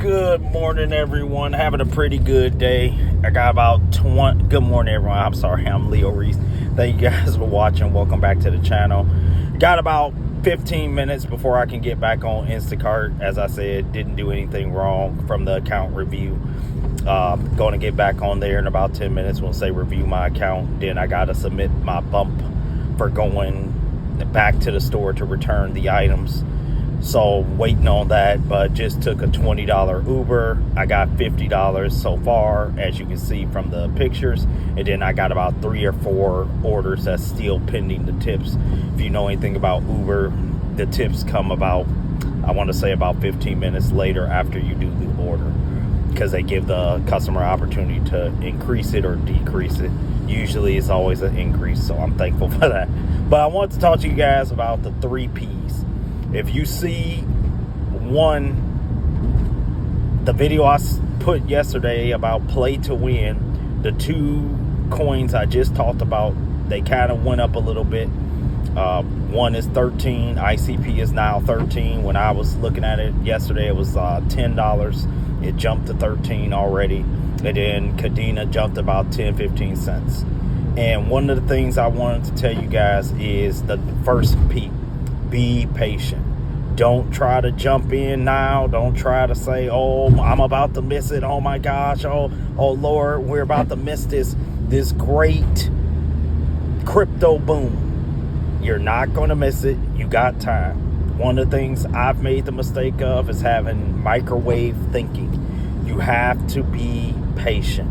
Good morning, everyone. Having a pretty good day. I got about 20. Good morning, everyone. I'm sorry. I'm Leo Reese. Thank you guys for watching. Welcome back to the channel. Got about 15 minutes before I can get back on Instacart. As I said, didn't do anything wrong from the account review. Going to get back on there in about 10 minutes. We'll say review my account. Then I got to submit my bump for going back to the store to return the items. So waiting on that, but just took a $20 Uber. I got $50 so far, as you can see from the pictures. And then I got about 3 or 4 orders that's still pending the tips. If you know anything about Uber, the tips come about, I want to say about 15 minutes later after you do the order, because they give the customer opportunity to increase it or decrease it. Usually it's always an increase, so I'm thankful for that. But I want to talk to you guys about the 3 Ps. If you see the video I put yesterday about play to win, the 2 coins I just talked about, they kind of went up a little bit. One is 13. ICP is now 13. When I was looking at it yesterday, it was $10. It jumped to 13 already. And then Cadena jumped about 10-15 cents. And one of the things I wanted to tell you guys is the first P. Be patient. Don't try to jump in now. Don't try to say, oh, I'm about to miss it. Oh my gosh. Oh Lord, we're about to miss this great crypto boom. You're not going to miss it. You got time. One of the things I've made the mistake of is having microwave thinking. You have to be patient.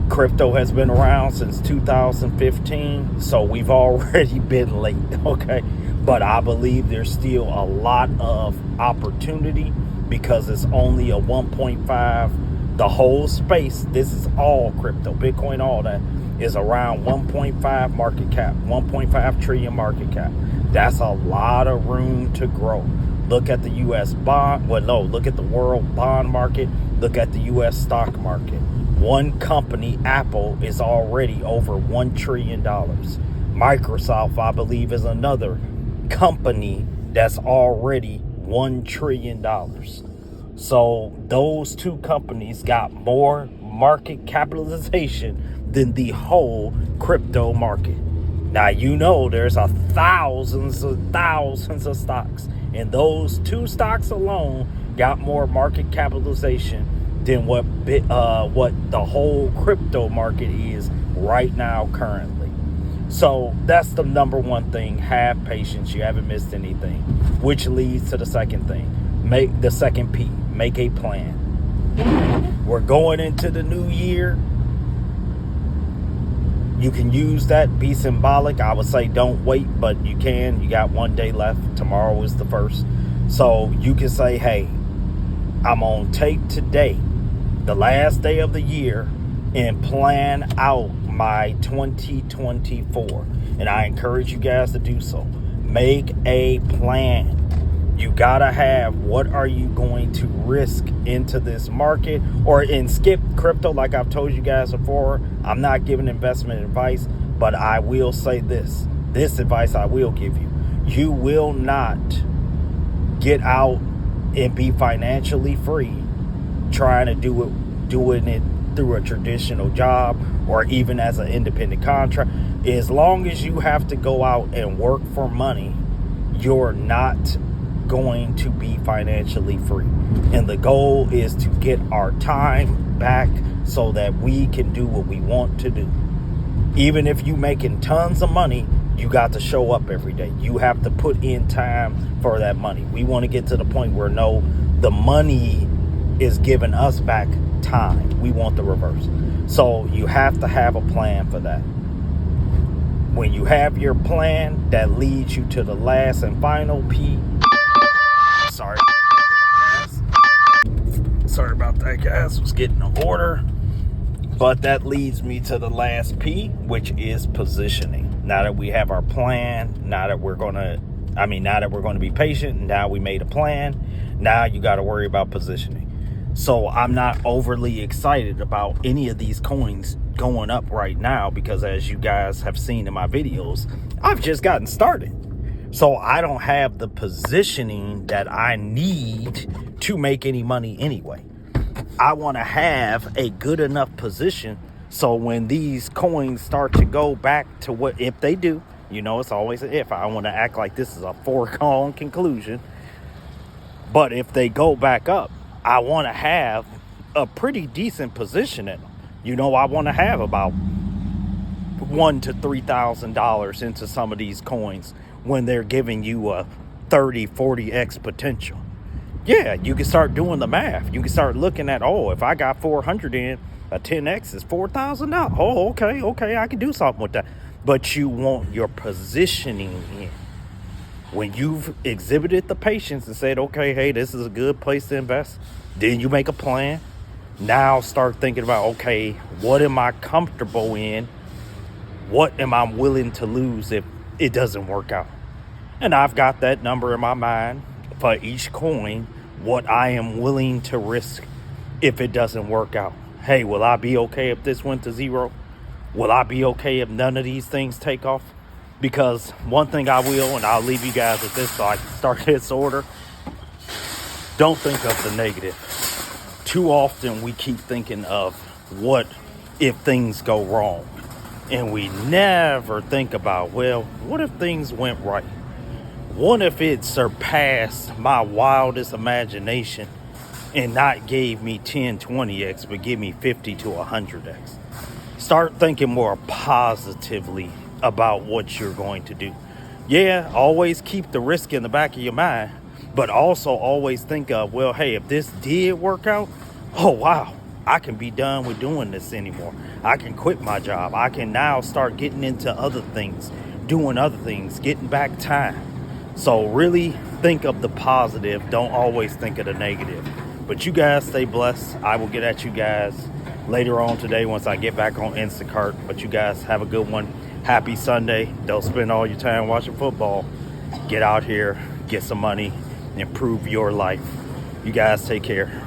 Crypto has been around since 2015, so we've already been late, okay? But I believe there's still a lot of opportunity because it's only a 1.5. The whole space, this is all crypto, Bitcoin, all that, is around 1.5 market cap, 1.5 trillion market cap. That's a lot of room to grow. Look at the U.S. bond, look at the world bond market, look at the U.S. stock market. One company, Apple, is already over $1 trillion. Microsoft, I believe, is another company that's already $1 trillion. So those 2 companies got more market capitalization than the whole crypto market. Now, you know, there's thousands of stocks, and those 2 stocks alone got more market capitalization than what the whole crypto market is right now currently. So that's the number one thing. Have patience. You haven't missed anything, which leads to the second thing. Make the second P. Make a plan. We're going into the new year. You can use that, be symbolic. I would say don't wait, but you can. You got 1 day left. Tomorrow is the 1st. So you can say, hey, I'm going to take today, the last day of the year, and plan out my 2024. And I encourage you guys to do so. Make a plan. You gotta have, what are you going to risk into this market or in skip crypto? Like I've told you guys before, I'm not giving investment advice, but I will say this advice I will give you. You will not get out and be financially free trying to doing it through a traditional job or even as an independent contractor. As long as you have to go out and work for money, you're not going to be financially free. And the goal is to get our time back so that we can do what we want to do. Even if you making tons of money, you got to show up every day. You have to put in time for that money. We want to get to the point where the money is giving us back time. We want the reverse. So you have to have a plan for that. When you have your plan, that leads you to the last and final P. Sorry about that, guys. I was getting an order. But that leads me to the last P, which is positioning. Now that we have our plan, now that we're going to be patient, now we made a plan, now you got to worry about positioning. So I'm not overly excited about any of these coins going up right now because, as you guys have seen in my videos, I've just gotten started. So I don't have the positioning that I need to make any money anyway. I want to have a good enough position so when these coins start to go back to what, if they do, it's always an if. I want to act like this is a foregone conclusion. But if they go back up, I want to have a pretty decent position in them. I want to have about $1,000 to $3,000 into some of these coins when they're giving you a 30, 40x potential. Yeah, you can start doing the math. You can start looking at, if I got 400 in, a 10x is $4,000. Oh, okay, I can do something with that. But you want your positioning in. When you've exhibited the patience and said, okay, hey, this is a good place to invest, then you make a plan. Now start thinking about, okay, what am I comfortable in? What am I willing to lose if it doesn't work out? And I've got that number in my mind for each coin, what I am willing to risk if it doesn't work out. Hey, will I be okay if this went to zero? Will I be okay if none of these things take off? Because one thing I will, and I'll leave you guys with this so I can start this order. Don't think of the negative. Too often we keep thinking of what if things go wrong. And we never think about, what if things went right? What if it surpassed my wildest imagination and not gave me 10, 20x, but give me 50 to 100x? Start thinking more positively about what you're going to do. Yeah, always keep the risk in the back of your mind, but also always think of, hey, if this did work out, oh, wow, I can be done with doing this anymore. I can quit my job. I can now start getting into other things, doing other things, getting back time. So really think of the positive. Don't always think of the negative. But you guys stay blessed. I will get at you guys later on today once I get back on Instacart. But you guys have a good one. Happy Sunday. Don't spend all your time watching football. Get out here, get some money, improve your life. You guys take care.